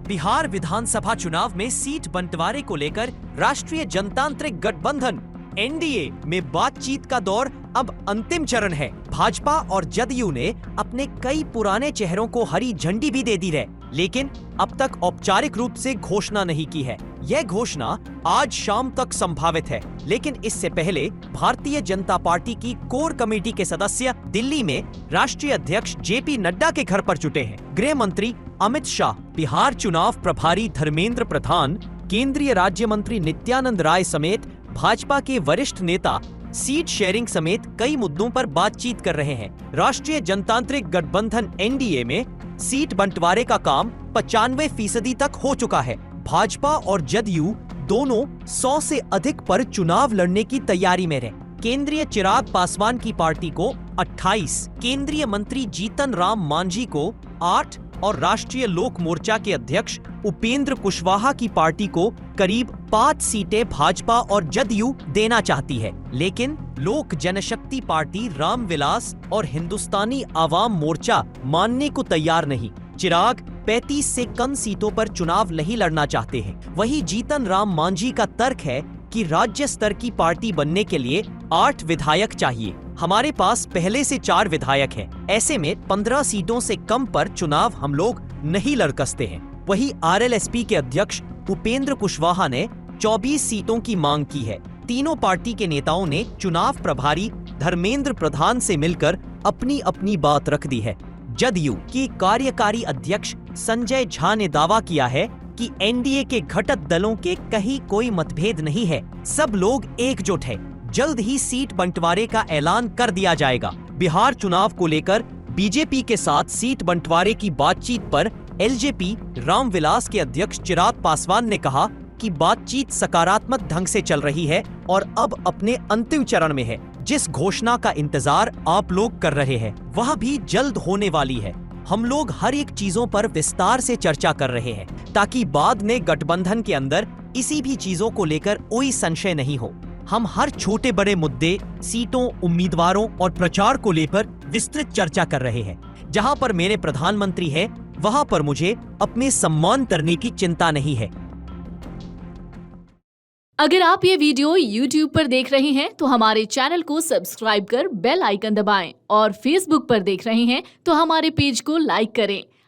बिहार विधानसभा चुनाव में सीट बंटवारे को लेकर राष्ट्रीय जनतांत्रिक गठबंधन एनडीए में बातचीत का दौर अब अंतिम चरण है। भाजपा और जदयू ने अपने कई पुराने चेहरों को हरी झंडी भी दे दी है, लेकिन अब तक औपचारिक रूप से घोषणा नहीं की है। यह घोषणा आज शाम तक संभावित है, लेकिन इससे पहले भारतीय जनता पार्टी की कोर कमेटी के सदस्य दिल्ली में राष्ट्रीय अध्यक्ष जेपी नड्डा के घर पर जुटे हैं। गृह मंत्री अमित शाह, बिहार चुनाव प्रभारी धर्मेंद्र प्रधान, केंद्रीय राज्य मंत्री नित्यानंद राय समेत भाजपा के वरिष्ठ नेता सीट शेयरिंग समेत कई मुद्दों पर बातचीत कर रहे हैं। राष्ट्रीय जनतांत्रिक गठबंधन एनडीए में सीट बंटवारे का काम 95% तक हो चुका है। भाजपा और जदयू दोनों 100 से अधिक पर चुनाव लड़ने की तैयारी में रहे। केंद्रीय चिराग पासवान की पार्टी को 28, केंद्रीय मंत्री जीतन राम मांझी को 8 और राष्ट्रीय लोक मोर्चा के अध्यक्ष उपेंद्र कुशवाहा की पार्टी को करीब 5 सीटें भाजपा और जदयू देना चाहती है, लेकिन लोक जनशक्ति पार्टी, रामविलास और हिंदुस्तानी आवाम मोर्चा मानने को तैयार नहीं। चिराग 35 से कम सीटों पर चुनाव नहीं लड़ना चाहते हैं। वहीं जीतन राम मांझी का तर्क है कि राज्य स्तर की पार्टी बनने के लिए 8 विधायक चाहिए। हमारे पास पहले से 4 विधायक हैं। ऐसे में 15 सीटों से कम पर चुनाव हम लोग नहीं लड़ सकते हैं। वहीं आरएलएसपी के अध्यक्ष उपेंद्र कुशवाहा ने 24 सीटों की मांग की है। तीनों पार्टी के नेताओं ने चुनाव प्रभारी धर्मेंद्र प्रधान से मिलकर अपनी अपनी बात रख दी है। जदयू की कार्यकारी अध्यक्ष संजय झा ने दावा किया है कि एनडीए के घटक दलों के कहीं कोई मतभेद नहीं है, सब लोग एकजुट है। जल्द ही सीट बंटवारे का ऐलान कर दिया जाएगा। बिहार चुनाव को लेकर बीजेपी के साथ सीट बंटवारे की बातचीत पर एलजेपी रामविलास के अध्यक्ष चिराग पासवान ने कहा कि बातचीत सकारात्मक ढंग से चल रही है और अब अपने अंतिम चरण में है। जिस घोषणा का इंतजार आप लोग कर रहे हैं वह भी जल्द होने वाली है। हम लोग हर एक चीजों पर विस्तार से चर्चा कर रहे हैं ताकि बाद में गठबंधन के अंदर इसी भी चीजों को लेकर कोई संशय नहीं हो। हम हर छोटे बड़े मुद्दे, सीटों, उम्मीदवारों और प्रचार को लेकर विस्तृत चर्चा कर रहे हैं। जहां पर मेरे प्रधानमंत्री है वहां पर मुझे अपने सम्मान करने की चिंता नहीं है। अगर आप ये वीडियो YouTube पर देख रहे हैं तो हमारे चैनल को सब्सक्राइब कर बेल आइकन दबाएं और Facebook पर देख रहे हैं तो हमारे पेज को लाइक करें।